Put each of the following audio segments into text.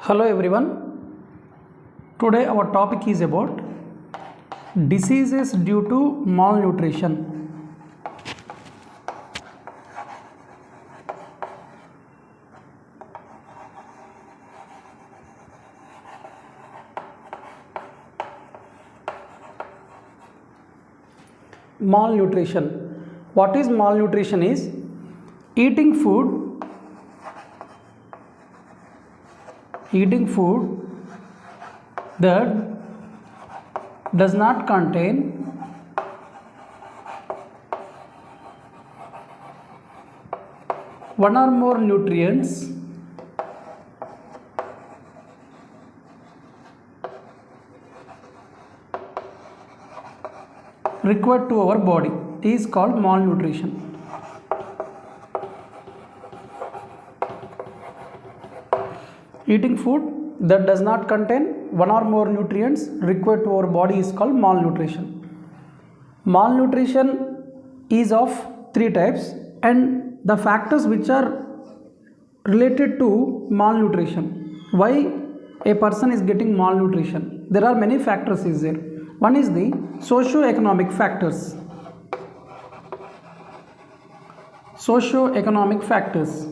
Hello everyone. Today our topic is about diseases due to malnutrition. Malnutrition. What is malnutrition is eating food that does not contain one or more nutrients required to our body is called malnutrition. Eating food that does not contain one or more nutrients required to our body is called malnutrition. Malnutrition is of three types, and the factors which are related to malnutrition, why a person is getting malnutrition, there are many factors is there. One is the socio-economic factors. Socio-economic factors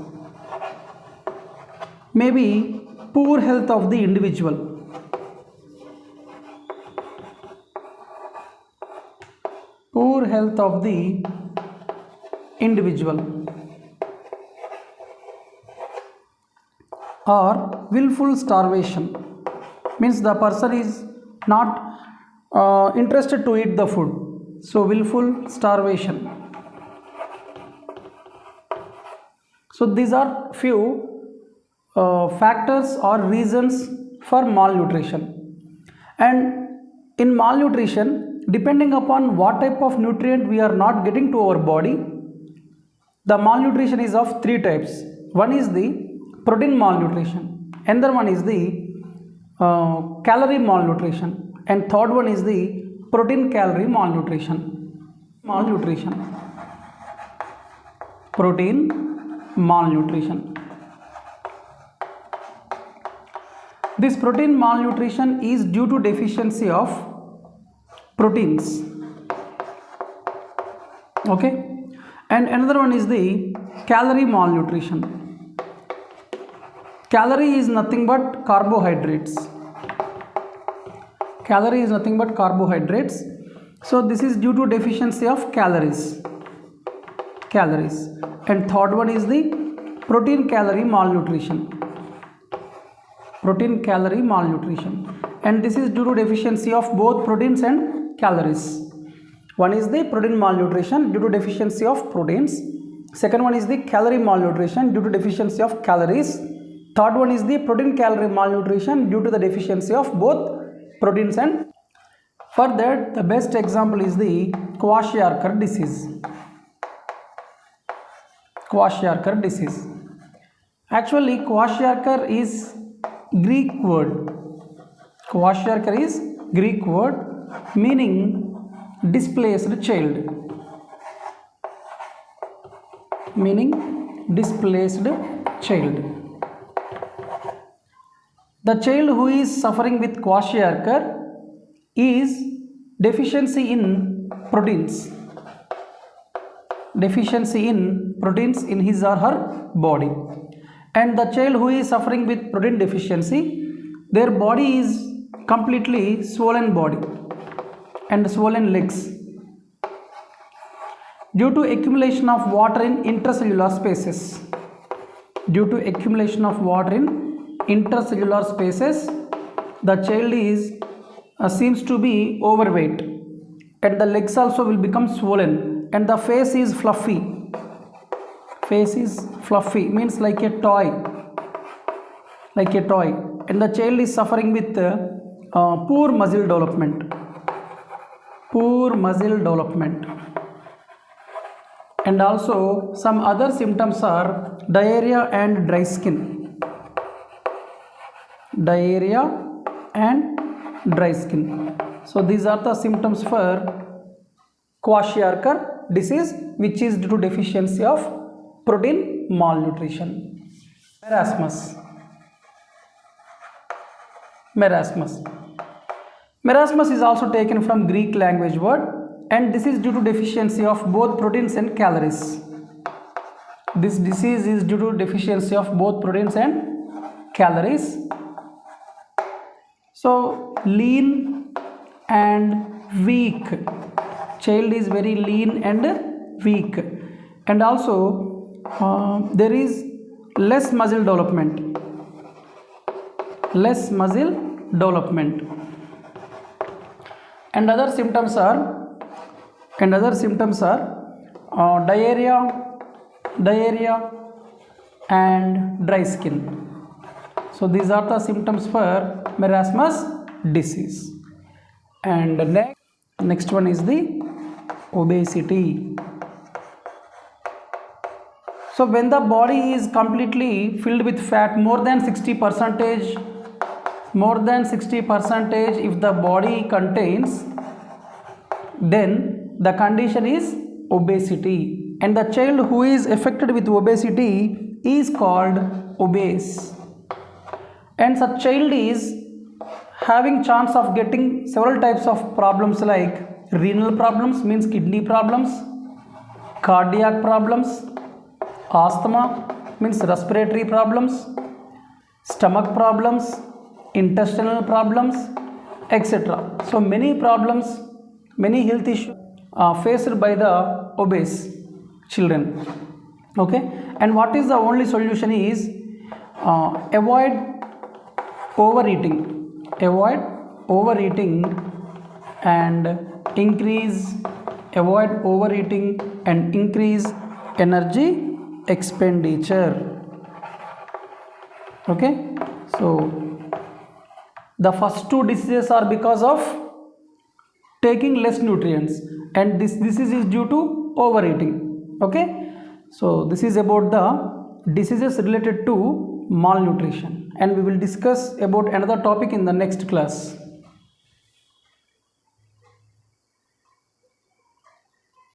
may be poor health of the individual, or willful starvation, means the person is not interested to eat the food, so willful starvation. So these are few factors or reasons for malnutrition. And in malnutrition, depending upon what type of nutrient we are not getting to our body, the malnutrition is of three types. One is the protein malnutrition, another one is the calorie malnutrition, and third one is the protein calorie malnutrition. Protein malnutrition. This protein malnutrition is due to deficiency of proteins. Okay, and another one is the calorie malnutrition. Calorie is nothing but carbohydrates. So this is due to deficiency of calories. And third one is the protein calorie malnutrition. And this is due to deficiency of both proteins and calories. One is the protein malnutrition due to deficiency of proteins. Second one is the calorie malnutrition due to deficiency of calories. Third one is the protein calorie malnutrition due to the deficiency of both proteins and. For that, the best example is the Kwashiorkor disease. Actually, Kwashiorkor is Greek word. Kwashiorkor is Greek word meaning displaced child. The child who is suffering with Kwashiorkor is deficiency in proteins. In his or her body. And the child who is suffering with protein deficiency, their body is completely swollen body and swollen legs due to accumulation of water in intracellular spaces. The child is seems to be overweight, and the legs also will become swollen, and the face is fluffy. Means like a toy, and the child is suffering with poor muscle development, and also some other symptoms are diarrhea and dry skin. So these are the symptoms for Kwashiorkor disease, which is due to deficiency of protein malnutrition. Marasmus. Marasmus. Marasmus is also taken from Greek language word, and this is due to deficiency of both proteins and calories. This disease is due to deficiency of both proteins and calories. So lean and weak, child is very lean and weak, and also there is less muscle development, and other symptoms are diarrhea and dry skin. So these are the symptoms for marasmus disease. And next one is the obesity. So when the body is completely filled with fat, more than 60%, if the body contains, then the condition is obesity, and the child who is affected with obesity is called obese, and such child is having chance of getting several types of problems like renal problems, means kidney problems, cardiac problems, asthma, means respiratory problems, stomach problems, intestinal problems, etc. So many problems, many health issues faced by the obese children. Okay, and what is the only solution is avoid overeating and increase energy expenditure. Okay, so the first two diseases are because of taking less nutrients, and this disease is due to overeating. Okay, so this is about the diseases related to malnutrition, and we will discuss about another topic in the next class.